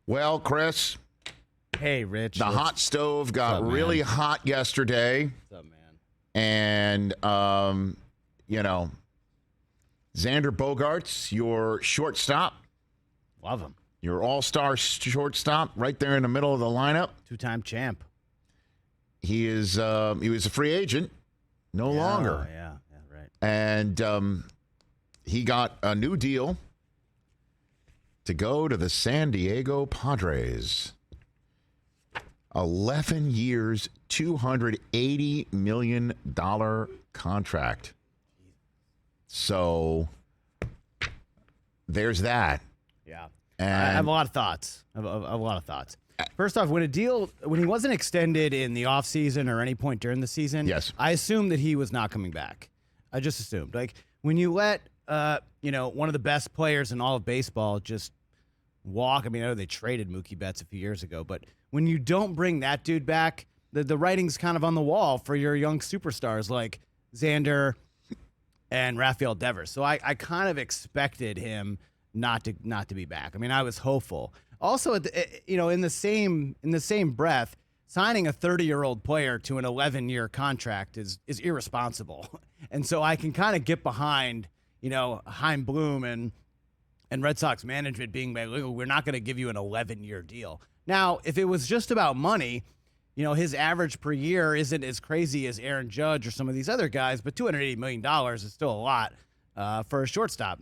Well, Chris, Hey, Rich. the hot stove got really hot yesterday. What's up, man? And, Xander Bogaerts, your shortstop, Love him. your all-star shortstop, right there in the middle of the lineup. Two-time champ. He was a free agent, no longer. Yeah, right. And he got a new deal to go to the San Diego Padres. 11 years, $280 million contract. So there's that. Yeah. And I have a lot of thoughts. First off, when he wasn't extended in the offseason or any point during the season, Yes. I assumed that he was not coming back. I just assumed. Like, when you let one of the best players in all of baseball just walk. I mean, I know they traded Mookie Betts a few years ago, but when you don't bring that dude back, the writing's kind of on the wall for your young superstars like Xander and Rafael Devers. So I kind of expected him not to be back. I mean, I was hopeful. Also, in the same breath, signing a 30-year-old player to an 11-year contract is irresponsible. And so I can kind of get behind, Chaim Bloom and Red Sox management being like, we're not going to give you an 11-year deal. Now, if it was just about money, his average per year isn't as crazy as Aaron Judge or some of these other guys, but $280 million is still a lot for a shortstop,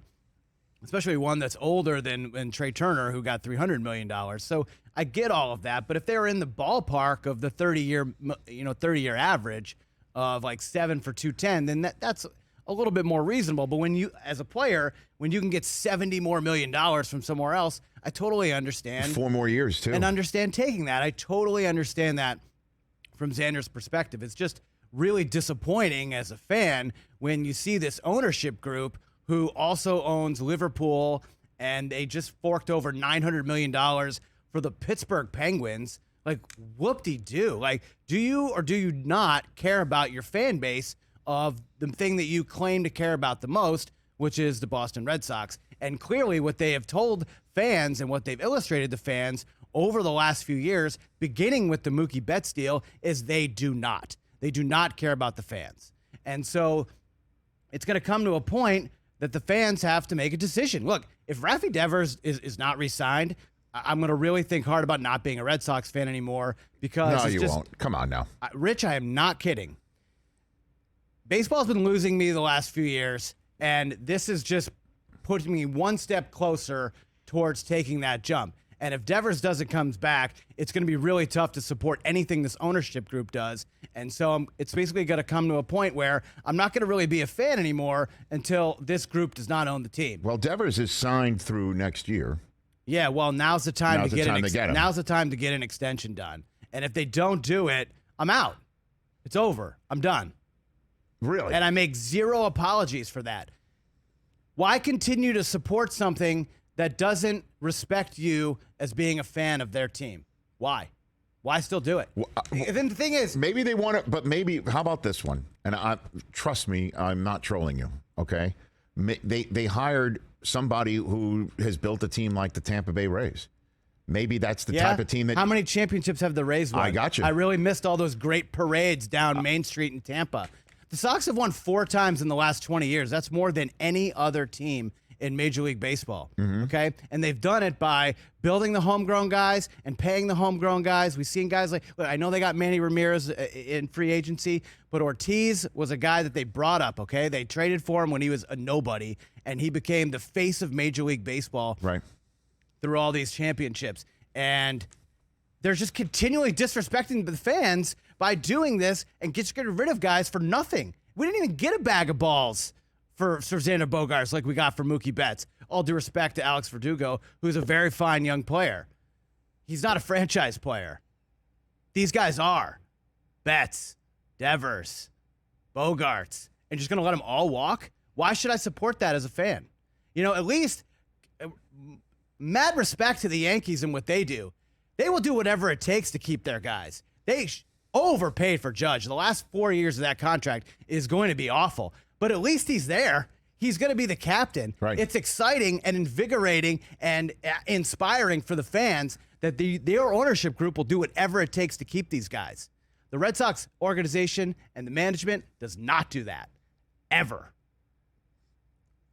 especially one that's older than Trey Turner, who got $300 million. So I get all of that, but if they were in the ballpark of the 30-year average of like 7 for 210, then that's a little bit more reasonable. But when you, as a player, when you can get $70 more million from somewhere else, I totally understand. 4 more years, too. And understand taking that. I totally understand that from Xander's perspective. It's just really disappointing as a fan when you see this ownership group who also owns Liverpool, and they just forked over $900 million for the Pittsburgh Penguins. Like, whoop-de-doo. Like, do you or do you not care about your fan base of the thing that you claim to care about the most, which is the Boston Red Sox? And clearly what they have told fans and what they've illustrated to fans over the last few years, beginning with the Mookie Betts deal, is they do not. They do not care about the fans. And so it's going to come to a point that the fans have to make a decision. Look, if Rafi Devers is not re-signed, I'm going to really think hard about not being a Red Sox fan anymore because No, you won't. Come on now. Rich, I am not kidding. Baseball's been losing me the last few years, and this is just putting me one step closer towards taking that jump. And if Devers doesn't come back, it's going to be really tough to support anything this ownership group does. And so it's basically going to come to a point where I'm not going to really be a fan anymore until this group does not own the team. Well, Devers is signed through next year. Yeah, well, now's the time Now's to the get time to get him. Now's the time to get an extension done. And if they don't do it, I'm out. It's over. I'm done. Really? And I make zero apologies for that. Why continue to support something that doesn't respect you as being a fan of their team? Why? Why still do it? Then the thing is, maybe they want it, but maybe, how about this one? And trust me, I'm not trolling you, okay? They hired somebody who has built a team like the Tampa Bay Rays. Maybe that's the type of team that... How many championships have the Rays won? I got you. I really missed all those great parades down Main Street in Tampa. The Sox have won 4 times in the last 20 years. That's more than any other team in Major League Baseball, okay? And they've done it by building the homegrown guys and paying the homegrown guys. We've seen guys like, look, I know they got Manny Ramirez in free agency, but Ortiz was a guy that they brought up, okay? They traded for him when he was a nobody, and he became the face of Major League Baseball through all these championships. And they're just continually disrespecting the fans by doing this and getting rid of guys for nothing. We didn't even get a bag of balls for Xander Bogaerts like we got for Mookie Betts. All due respect to Alex Verdugo, who's a very fine young player. He's not a franchise player. These guys are. Betts, Devers, Bogaerts, and just going to let them all walk? Why should I support that as a fan? At least mad respect to the Yankees and what they do. They will do whatever it takes to keep their guys. They overpaid for Judge. The last 4 years of that contract is going to be awful. But at least he's there. he's going to be the captain. Right. It's exciting and invigorating and inspiring for the fans that their ownership group will do whatever it takes to keep these guys. The Red Sox organization and the management does not do that, ever.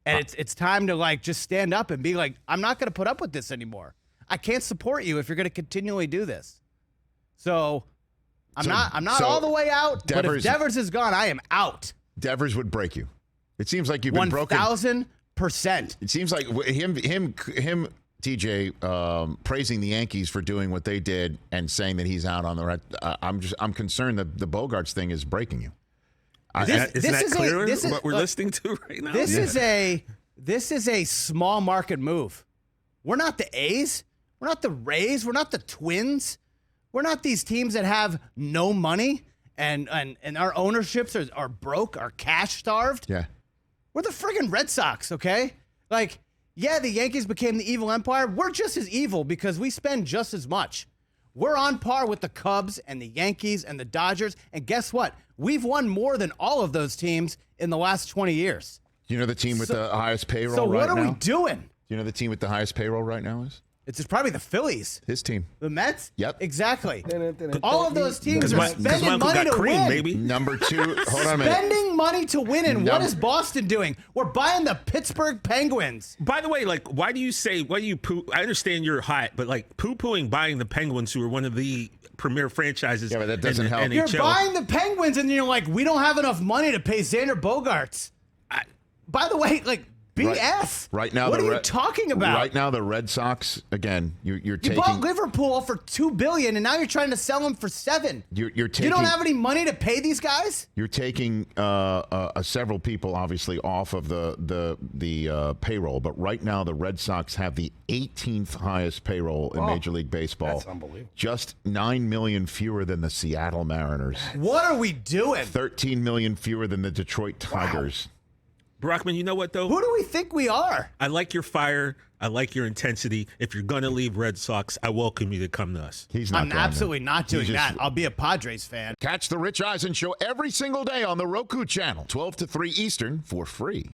And it's time to like just stand up and be like, I'm not going to put up with this anymore. I can't support you if you're going to continually do this. So I'm not all the way out. But if Devers is gone, I am out. Devers would break you. It seems like you've been broken. 1,000%. It seems like him, TJ, praising the Yankees for doing what they did and saying that he's out on the Red. I'm concerned that the Bogaerts thing is breaking you. Isn't that clear what we're listening to right now? This is a small market move. We're not the A's. We're not the Rays. We're not the Twins. We're not these teams that have no money and our ownerships are broke, are cash starved. Yeah. We're the friggin' Red Sox, okay? Like, yeah, the Yankees became the evil empire. We're just as evil because we spend just as much. We're on par with the Cubs and the Yankees and the Dodgers. And guess what? We've won more than all of those teams in the last 20 years. You know the team with the highest payroll right now? right So what are now? we doing? Do you know the team with the highest payroll right now is? It's just probably the Phillies. His team. The Mets? Yep. Exactly. All of those teams are spending money to cream, win. baby. Number 2. Hold on a minute. Spending money to win. And what is Boston doing? We're buying the Pittsburgh Penguins. By the way, like, why do you poo? I understand you're hot, but like poo-pooing buying the Penguins, who are one of the premier franchises. Yeah, but that doesn't help. NHL. You're buying the Penguins, and you're like, we don't have enough money to pay Xander Bogaerts. By the way, like, BS. Right now, what are you talking about? Right now, the Red Sox, again, you're taking. You bought Liverpool for $2 billion, and now you're trying to sell them for $7 billion. You're taking. You don't have any money to pay these guys? You're taking several people, obviously, off of the payroll. But right now, the Red Sox have the 18th highest payroll in Major League Baseball. That's unbelievable. Just 9 million fewer than the Seattle Mariners. What are we doing? 13 million fewer than the Detroit Tigers. Brockman, you know what, though? Who do we think we are? I like your fire. I like your intensity. If you're going to leave Red Sox, I welcome you to come to us. He's not. I'm absolutely not doing He's just- that. I'll be a Padres fan. Catch the Rich Eisen Show every single day on the Roku channel, 12 to 3 Eastern, for free.